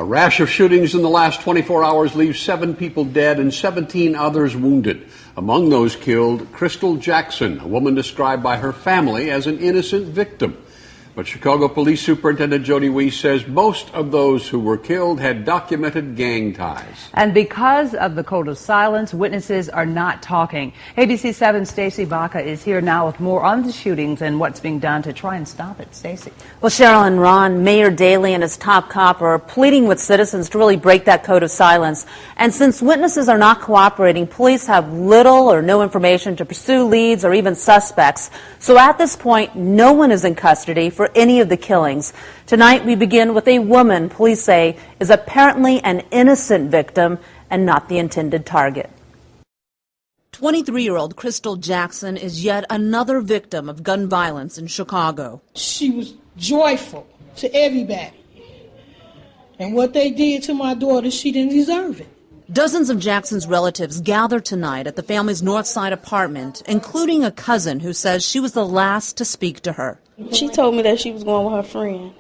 A rash of shootings in the last 24 hours leaves 7 people dead and 17 others wounded. Among those killed, Crystal Jackson, a woman described by her family as an innocent victim. But Chicago Police Superintendent Jody Weiss says most of those who were killed had documented gang ties. And because of the code of silence, witnesses are not talking. ABC 7's Stacey Baca is here now with more on the shootings and what's being done to try and stop it. Stacey. Well, Cheryl and Ron, Mayor Daley and his top cop are pleading with citizens to really break that code of silence. And since witnesses are not cooperating, police have little or no information to pursue leads or even suspects. So at this point, no one is in custody for any of the killings. Tonight, we begin with a woman police say is apparently an innocent victim and not the intended target. 23-year-old Crystal Jackson is yet another victim of gun violence in Chicago. She was joyful to everybody. And what they did to my daughter, she didn't deserve it. Dozens of Jackson's relatives gathered tonight at the family's North Side apartment, including a cousin who says she was the last to speak to her. She told me that she was going with her friend.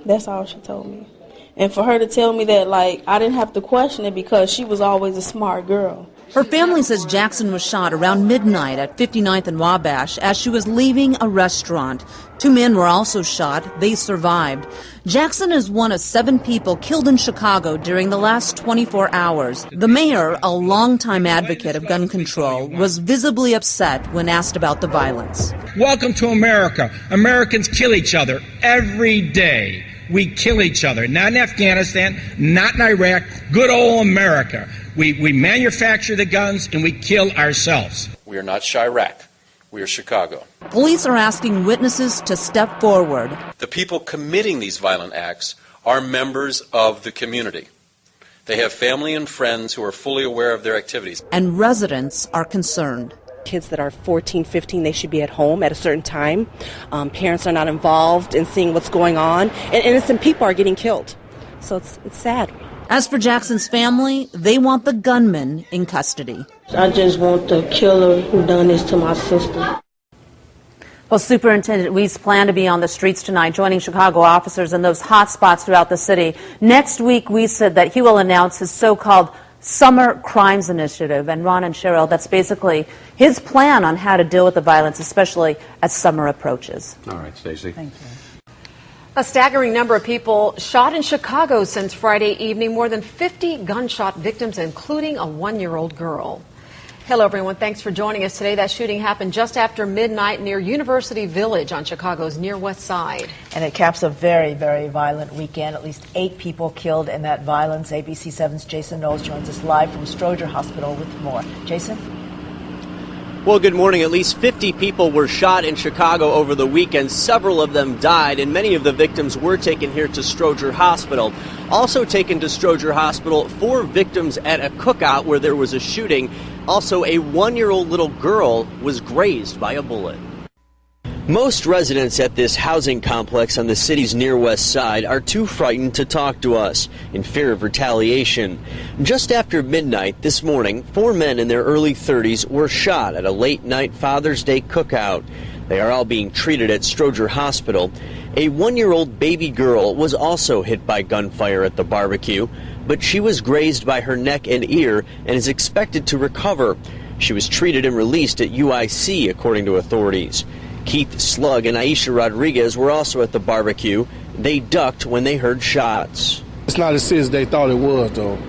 That's all she told me. And for her to tell me that, I didn't have to question it because she was always a smart girl. Her family says Jackson was shot around midnight at 59th and Wabash as she was leaving a restaurant. 2 men were also shot. They survived. Jackson is one of 7 people killed in Chicago during the last 24 hours. The mayor, a longtime advocate of gun control, was visibly upset when asked about the violence. Welcome to America. Americans kill each other every day. We kill each other. Not in Afghanistan, not in Iraq. Good old America. We manufacture the guns and we kill ourselves. We are not Chirac. We are Chicago. Police are asking witnesses to step forward. The people committing these violent acts are members of the community. They have family and friends who are fully aware of their activities. And residents are concerned. Kids that are 14, 15, they should be at home at a certain time. Parents are not involved in seeing what's going on. And innocent people are getting killed. So it's sad. As for Jackson's family, they want the gunman in custody. I just want the killer who done this to my sister. Well, Superintendent Weiss planned to be on the streets tonight, joining Chicago officers in those hot spots throughout the city. Next week, Weiss said that he will announce his so-called Summer Crimes Initiative. And Ron and Cheryl, that's basically his plan on how to deal with the violence, especially as summer approaches. All right, Stacey. Thank you. A staggering number of people shot in Chicago since Friday evening, more than 50 gunshot victims, including a 1-year-old girl. Hello, everyone. Thanks for joining us today. That shooting happened just after midnight near University Village on Chicago's near west side. And it caps a very, very violent weekend. At least 8 people killed in that violence. ABC 7's Jason Knowles joins us live from Stroger Hospital with more. Jason? Well, good morning. At least 50 people were shot in Chicago over the weekend. Several of them died, and many of the victims were taken here to Stroger Hospital. Also taken to Stroger Hospital, 4 victims at a cookout where there was a shooting. Also, a 1-year-old little girl was grazed by a bullet. Most residents at this housing complex on the city's near west side are too frightened to talk to us in fear of retaliation. Just after midnight this morning, 4 men in their early 30s were shot at a late-night Father's Day cookout. They are all being treated at Stroger Hospital. A 1-year-old baby girl was also hit by gunfire at the barbecue, but she was grazed by her neck and ear and is expected to recover. She was treated and released at UIC, according to authorities. Keith Slug and Aisha Rodriguez were also at the barbecue. They ducked when they heard shots. It's not as serious as they thought it was, though.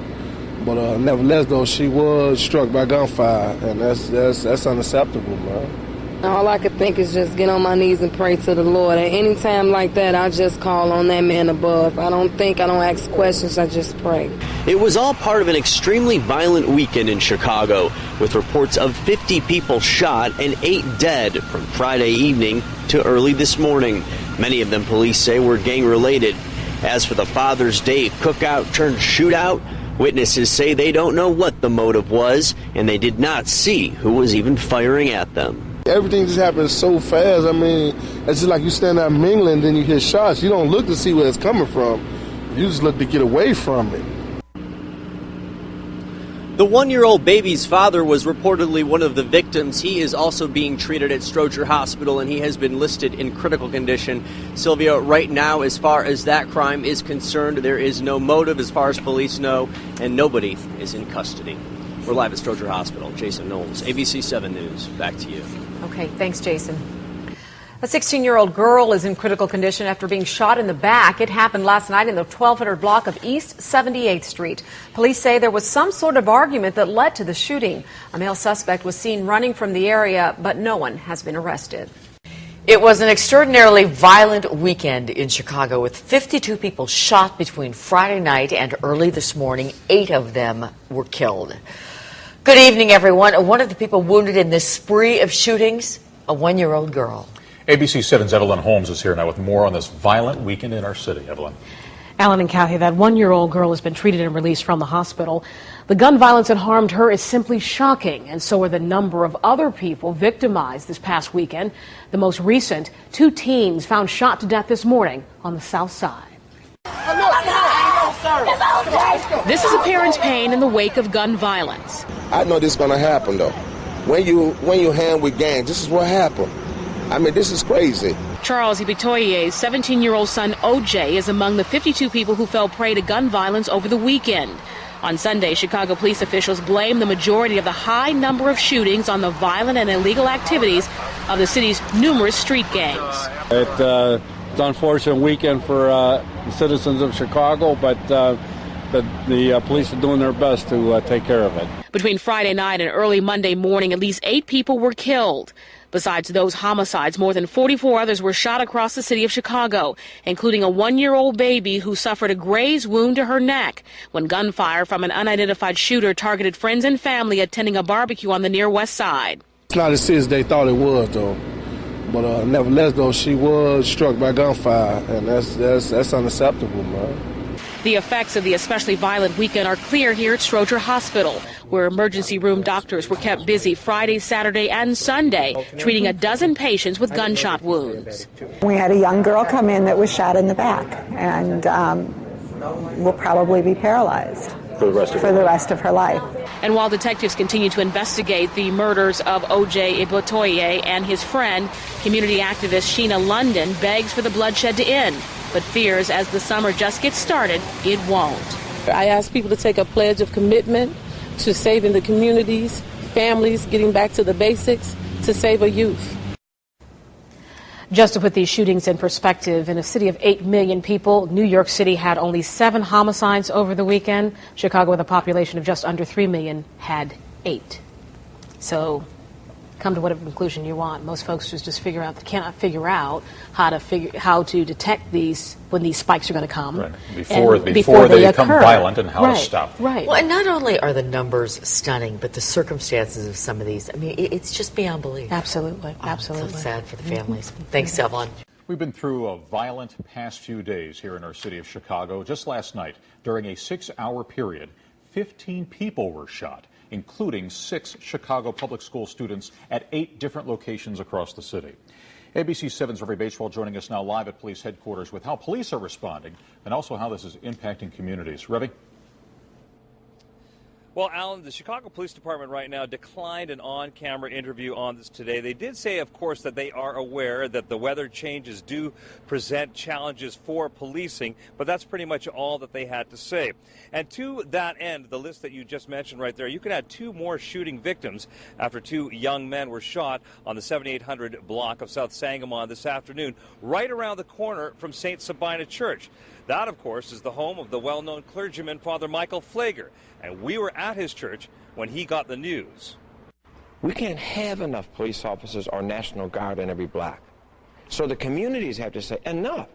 But nevertheless, though, she was struck by gunfire, and that's unacceptable, man. All I could think is just get on my knees and pray to the Lord. At any time like that, I just call on that man above. I don't ask questions, I just pray. It was all part of an extremely violent weekend in Chicago, with reports of 50 people shot and 8 dead from Friday evening to early this morning. Many of them, police say, were gang-related. As for the Father's Day cookout turned shootout, witnesses say they don't know what the motive was, and they did not see who was even firing at them. Everything just happens so fast. I mean, it's just like you stand there mingling, then you hear shots. You don't look to see where it's coming from. You just look to get away from it. The one-year-old baby's father was reportedly one of the victims. He is also being treated at Stroger Hospital, and he has been listed in critical condition. Sylvia, right now, as far as that crime is concerned, there is no motive as far as police know, and nobody is in custody. We're live at Stroger Hospital. Jason Knowles, ABC 7 News. Back to you. Okay, thanks, Jason. A 16-year-old girl is in critical condition after being shot in the back. It happened last night in the 1200 block of East 78th Street. Police say there was some sort of argument that led to the shooting. A male suspect was seen running from the area, but no one has been arrested. It was an extraordinarily violent weekend in Chicago with 52 people shot between Friday night and early this morning. 8 of them were killed. Good evening, everyone. One of the people wounded in this spree of shootings, a 1-year-old girl. ABC 7's Evelyn Holmes is here now with more on this violent weekend in our city. Evelyn. Alan and Kathy, that 1-year-old girl has been treated and released from the hospital. The gun violence that harmed her is simply shocking, and so are the number of other people victimized this past weekend. The most recent, 2 teens found shot to death this morning on the south side. This is a parent's pain in the wake of gun violence. I know this is going to happen, though. When you hang with gangs, this is what happened. I mean, this is crazy. Charles Ibitoye's 17-year-old son, OJ, is among the 52 people who fell prey to gun violence over the weekend. On Sunday, Chicago police officials blame the majority of the high number of shootings on the violent and illegal activities of the city's numerous street gangs. It's an unfortunate weekend for the citizens of Chicago, but the police are doing their best to take care of it. Between Friday night and early Monday morning, at least 8 people were killed. Besides those homicides, more than 44 others were shot across the city of Chicago, including a 1-year-old baby who suffered a graze wound to her neck when gunfire from an unidentified shooter targeted friends and family attending a barbecue on the near West Side. It's not as serious as they thought it was, though. But nevertheless, though, she was struck by gunfire, and that's unacceptable, man. The effects of the especially violent weekend are clear here at Stroger Hospital, where emergency room doctors were kept busy Friday, Saturday, and Sunday, treating a dozen patients with gunshot wounds. We had a young girl come in that was shot in the back and will probably be paralyzed for the rest of her life. And while detectives continue to investigate the murders of O.J. Ibitoye and his friend, community activist Sheena London begs for the bloodshed to end, but fears as the summer just gets started, it won't. I ask people to take a pledge of commitment to saving the communities, families, getting back to the basics to save a youth. Just to put these shootings in perspective, in a city of 8 million people, New York City had only 7 homicides over the weekend. Chicago, with a population of just under 3 million, had 8. So come to whatever conclusion you want. Most folks just cannot figure out how to detect these when these spikes are going to come. Right. Before they become violent and how to stop them. Right. Well, and not only are the numbers stunning, but the circumstances of some of these, I mean, it's just beyond belief. Absolutely. Absolutely. So sad for the families. Thanks, Evelyn. We've been through a violent past few days here in our city of Chicago. Just last night, during a 6-hour period, 15 people were shot, including 6 Chicago public school students at 8 different locations across the city. ABC 7's Ravi Basewell joining us now live at police headquarters with how police are responding and also how this is impacting communities. Ravi? Well, Alan, the Chicago Police Department right now declined an on-camera interview on this today. They did say, of course, that they are aware that the weather changes do present challenges for policing, but that's pretty much all that they had to say. And to that end, the list that you just mentioned right there, you can add 2 more shooting victims after 2 young men were shot on the 7800 block of South Sangamon this afternoon, right around the corner from St. Sabina Church. That, of course, is the home of the well-known clergyman, Father Michael Pfleger, and we were at his church when he got the news. We can't have enough police officers or National Guard in every block. So the communities have to say, enough.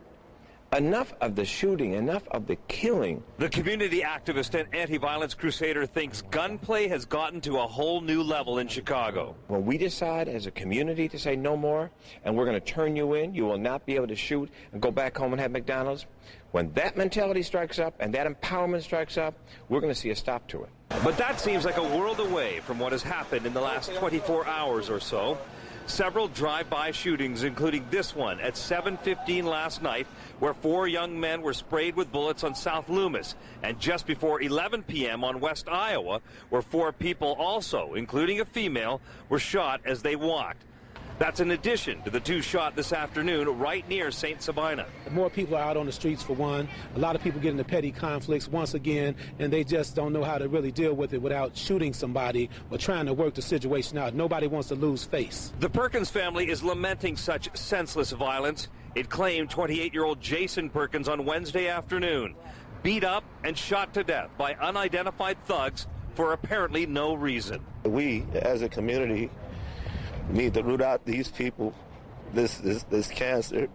Enough of the shooting, enough of the killing. The community activist and anti-violence crusader thinks gunplay has gotten to a whole new level in Chicago. When we decide as a community to say no more, and we're going to turn you in, you will not be able to shoot and go back home and have McDonald's. When that mentality strikes up and that empowerment strikes up, we're going to see a stop to it. But that seems like a world away from what has happened in the last 24 hours or so. Several drive-by shootings, including this one at 7:15 last night, where 4 young men were sprayed with bullets on South Loomis, and just before 11 p.m. on West Iowa, where 4 people also, including a female, were shot as they walked. That's in addition to the 2 shot this afternoon right near St. Sabina. More people are out on the streets, for one. A lot of people get into petty conflicts once again, and they just don't know how to really deal with it without shooting somebody or trying to work the situation out. Nobody wants to lose face. The Perkins family is lamenting such senseless violence. It claimed 28-year-old Jason Perkins on Wednesday afternoon, beat up and shot to death by unidentified thugs for apparently no reason. We, as a community, need to root out these people, this cancer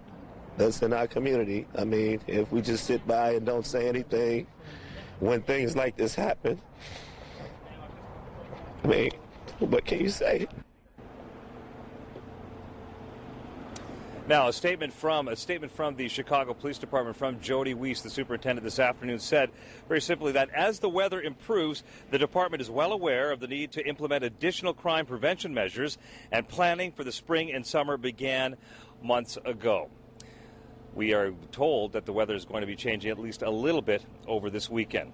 that's in our community. I mean, if we just sit by and don't say anything when things like this happen, I mean, what can you say? Now, a statement from the Chicago Police Department from Jody Weiss, the superintendent, this afternoon said very simply that as the weather improves, the department is well aware of the need to implement additional crime prevention measures, and planning for the spring and summer began months ago. We are told that the weather is going to be changing at least a little bit over this weekend.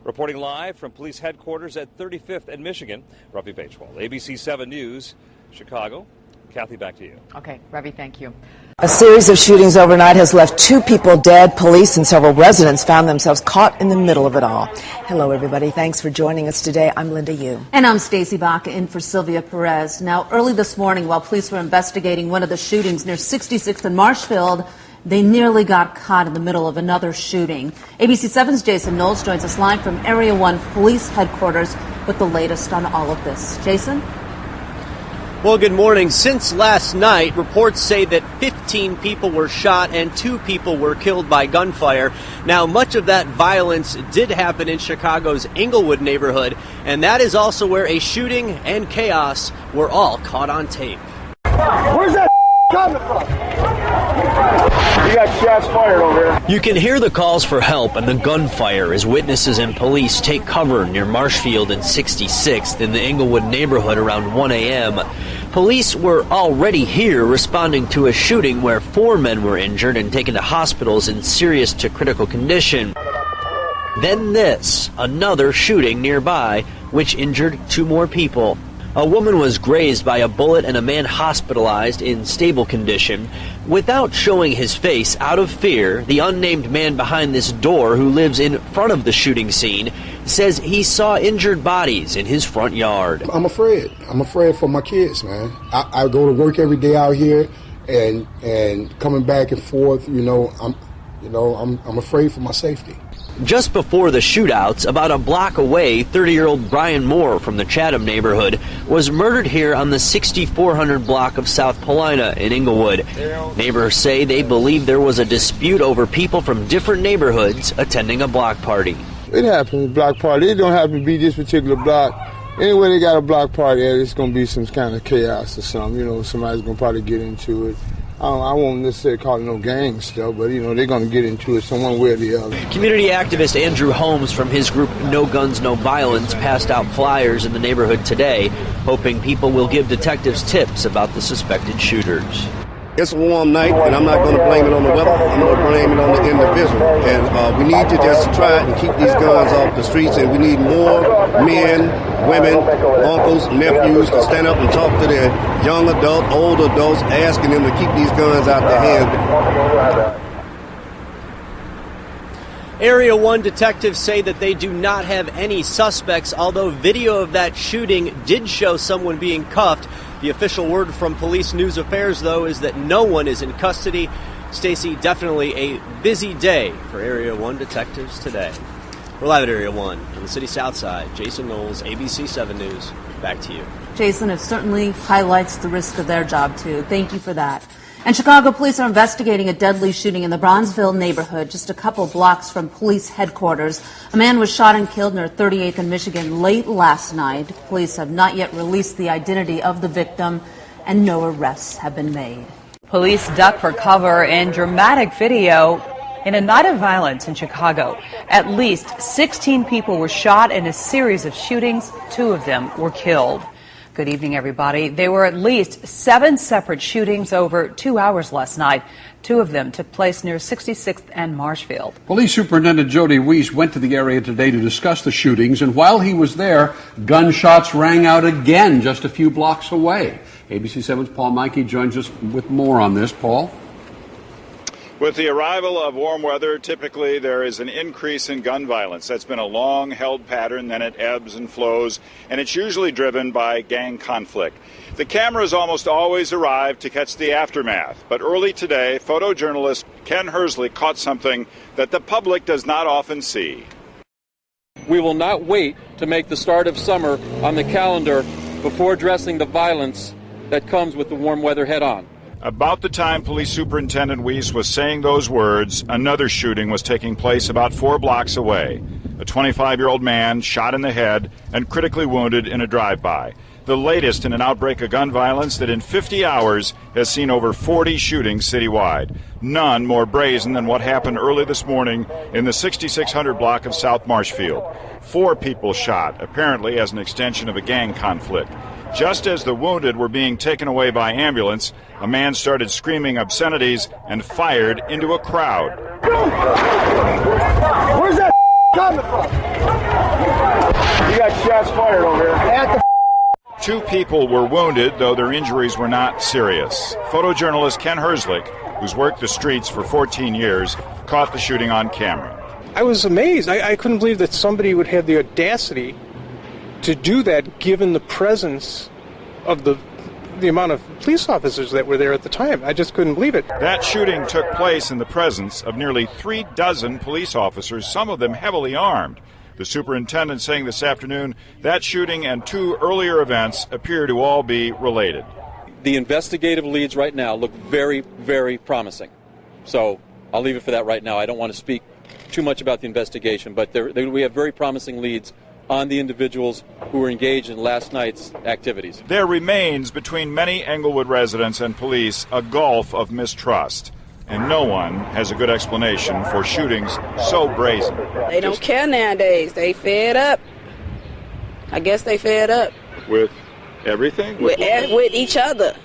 Reporting live from police headquarters at 35th and Michigan, Ravi Bajwal, ABC 7 News, Chicago. Kathy, back to you. Okay, Ravi, thank you. A series of shootings overnight has left 2 people dead. Police and several residents found themselves caught in the middle of it all. Hello, everybody. Thanks for joining us today. I'm Linda Yu. And I'm Stacey Baca in for Sylvia Perez. Now, early this morning, while police were investigating one of the shootings near 66th and Marshfield, they nearly got caught in the middle of another shooting. ABC 7's Jason Knowles joins us live from Area 1 Police Headquarters with the latest on all of this. Jason? Well, good morning. Since last night, reports say that 15 people were shot and 2 people were killed by gunfire. Now, much of that violence did happen in Chicago's Englewood neighborhood, and that is also where a shooting and chaos were all caught on tape. Where's that coming from? You got shots fired over there. You can hear the calls for help and the gunfire as witnesses and police take cover near Marshfield and 66th in the Englewood neighborhood around 1 a.m. Police were already here responding to a shooting where 4 men were injured and taken to hospitals in serious to critical condition. Then this, another shooting nearby, which injured 2 more people. A woman was grazed by a bullet and a man hospitalized in stable condition. Without showing his face, out of fear, the unnamed man behind this door who lives in front of the shooting scene says he saw injured bodies in his front yard. I'm afraid. I'm afraid for my kids, man. I go to work every day out here and coming back and forth, I'm afraid for my safety. Just before the shootouts, about a block away, 30-year-old Brian Moore from the Chatham neighborhood was murdered here on the 6400 block of South Paulina in Englewood. Neighbors say they believe there was a dispute over people from different neighborhoods attending a block party. It happens, block party. It don't have to be this particular block. Anyway, they got a block party, it's going to be some kind of chaos or something. Somebody's going to probably get into it. I won't necessarily call it no gang stuff, but, they're going to get into it some one way or the other. Community activist Andrew Holmes from his group No Guns, No Violence passed out flyers in the neighborhood today, hoping people will give detectives tips about the suspected shooters. It's a warm night, and I'm not going to blame it on the weather. I'm going to blame it on the individual. And we need to just try and keep these guns off the streets, and we need more men, women, uncles, nephews to stand up and talk to their young adults, old adults, asking them to keep these guns out their hands. Area 1 detectives say that they do not have any suspects, although video of that shooting did show someone being cuffed. The official word from Police News Affairs, though, is that no one is in custody. Stacey, definitely a busy day for Area 1 detectives today. We're live at Area 1 on the city south side. Jason Knowles, ABC 7 News. Back to you. Jason, it certainly highlights the risk of their job, too. Thank you for that. And Chicago police are investigating a deadly shooting in the Bronzeville neighborhood, just a couple blocks from police headquarters. A man was shot and killed near 38th and Michigan late last night. Police have not yet released the identity of the victim, and no arrests have been made. Police duck for cover in dramatic video in a night of violence in Chicago. At least 16 people were shot in a series of shootings. 2 of them were killed. Good evening, everybody. There were at least 7 separate shootings over 2 hours last night. 2 of them took place near 66th and Marshfield. Police Superintendent Jody Weiss went to the area today to discuss the shootings, and while he was there, gunshots rang out again just a few blocks away. ABC 7's Paul Mikey joins us with more on this. Paul? With the arrival of warm weather, typically there is an increase in gun violence. That's been a long-held pattern, then it ebbs and flows, and it's usually driven by gang conflict. The cameras almost always arrive to catch the aftermath, but early today, photojournalist Ken Hersley caught something that the public does not often see. We will not wait to make the start of summer on the calendar before addressing the violence that comes with the warm weather head-on. About the time Police Superintendent Weiss was saying those words, another shooting was taking place about 4 blocks away. A 25-year-old man shot in the head and critically wounded in a drive-by. The latest in an outbreak of gun violence that in 50 hours has seen over 40 shootings citywide. None more brazen than what happened early this morning in the 6600 block of South Marshfield. 4 people shot, apparently as an extension of a gang conflict. Just as the wounded were being taken away by ambulance, a man started screaming obscenities and fired into a crowd. Where's that coming from? You got shots fired over here. At the 2 people were wounded, though their injuries were not serious. Photojournalist Ken Herslick, who's worked the streets for 14 years, caught the shooting on camera. I was amazed. I couldn't believe that somebody would have the audacity to do that, given the presence of the amount of police officers that were there at the time. I just couldn't believe it. That shooting took place in the presence of nearly 36 police officers, some of them heavily armed. The superintendent saying this afternoon that shooting and 2 earlier events appear to all be related. The investigative leads right now look very, very promising. So I'll leave it for that right now. I don't want to speak too much about the investigation, but we have very promising leads on the individuals who were engaged in last night's activities. There remains between many Englewood residents and police a gulf of mistrust, and no one has a good explanation for shootings so brazen. They don't care nowadays. They fed up. I guess they fed up. With everything? With each other.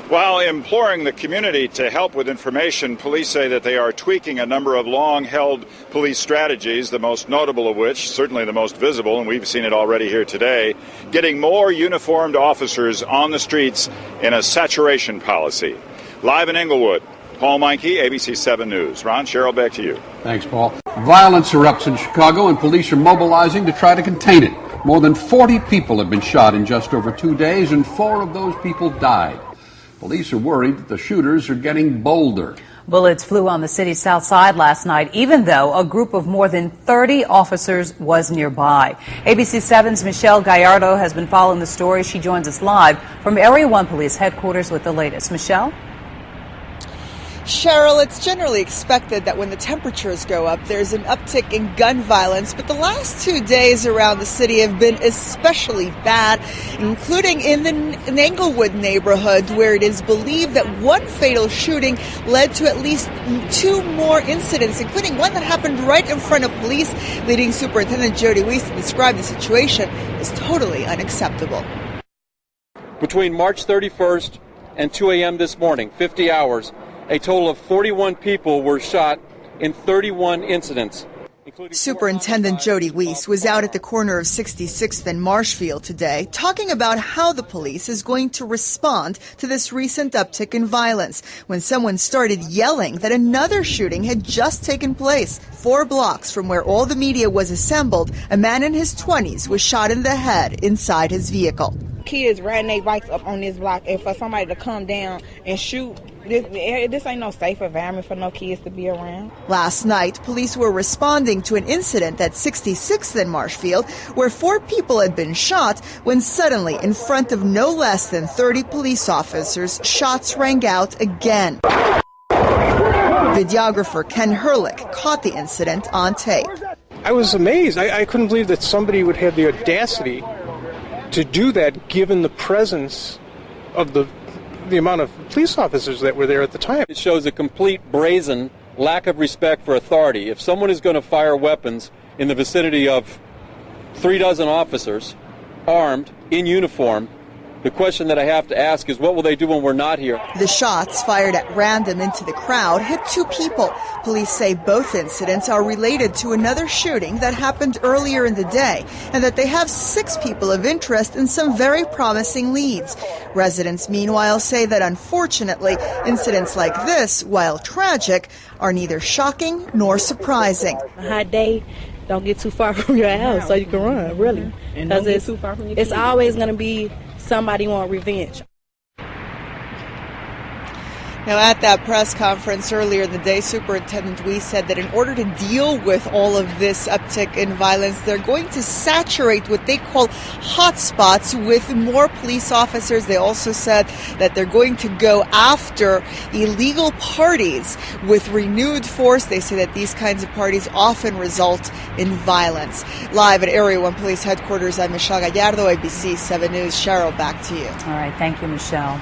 While imploring the community to help with information, police say that they are tweaking a number of long-held police strategies, the most notable of which, certainly the most visible, and we've seen it already here today, getting more uniformed officers on the streets in a saturation policy. Live in Englewood, Paul Meinke, ABC 7 News. Ron, Cheryl, back to you. Thanks, Paul. Violence erupts in Chicago, and police are mobilizing to try to contain it. More than 40 people have been shot in just over 2 days, and 4 of those people died. Police are worried that the shooters are getting bolder. Bullets flew on the city's south side last night, even though a group of more than 30 officers was nearby. ABC 7's Michelle Gallardo has been following the story. She joins us live from Area 1 Police Headquarters with the latest. Michelle? Cheryl, it's generally expected that when the temperatures go up, there's an uptick in gun violence, but the last 2 days around the city have been especially bad, including in the Englewood neighborhood, where it is believed that one fatal shooting led to at least 2 more incidents, including one that happened right in front of police, leading Superintendent Jody Weiss to describe the situation as totally unacceptable. Between March 31st and 2 a.m. this morning, 50 hours, a total of 41 people were shot in 31 incidents. Superintendent Jody Weiss was out at the corner of 66th and Marshfield today talking about how the police is going to respond to this recent uptick in violence when someone started yelling that another shooting had just taken place. 4 blocks from where all the media was assembled, a man in his 20s was shot in the head inside his vehicle. Kids riding their bikes up on this block, and for somebody to come down and shoot, this ain't no safe environment for no kids to be around. Last night, police were responding to an incident at 66th and Marshfield where 4 people had been shot when suddenly, in front of no less than 30 police officers, shots rang out again. Videographer Ken Herlick caught the incident on tape. I was amazed. I couldn't believe that somebody would have the audacity to do that, given the presence of the amount of police officers that were there at the time. It shows a complete brazen lack of respect for authority. If someone is going to fire weapons in the vicinity of 36 officers, armed, in uniform. The question that I have to ask is, what will they do when we're not here? The shots, fired at random into the crowd, hit 2 people. Police say both incidents are related to another shooting that happened earlier in the day, and that they have 6 people of interest and some very promising leads. Residents, meanwhile, say that unfortunately, incidents like this, while tragic, are neither shocking nor surprising. A hot day, don't get too far from your house so you can run, really. And don't get too far from your kids. It's always going to be somebody want revenge. Now, at that press conference earlier in the day, Superintendent Weiss said that in order to deal with all of this uptick in violence, they're going to saturate what they call hotspots with more police officers. They also said that they're going to go after illegal parties with renewed force. They say that these kinds of parties often result in violence. Live at Area 1 Police Headquarters, I'm Michelle Gallardo, ABC 7 News. Cheryl, back to you. All right. Thank you, Michelle.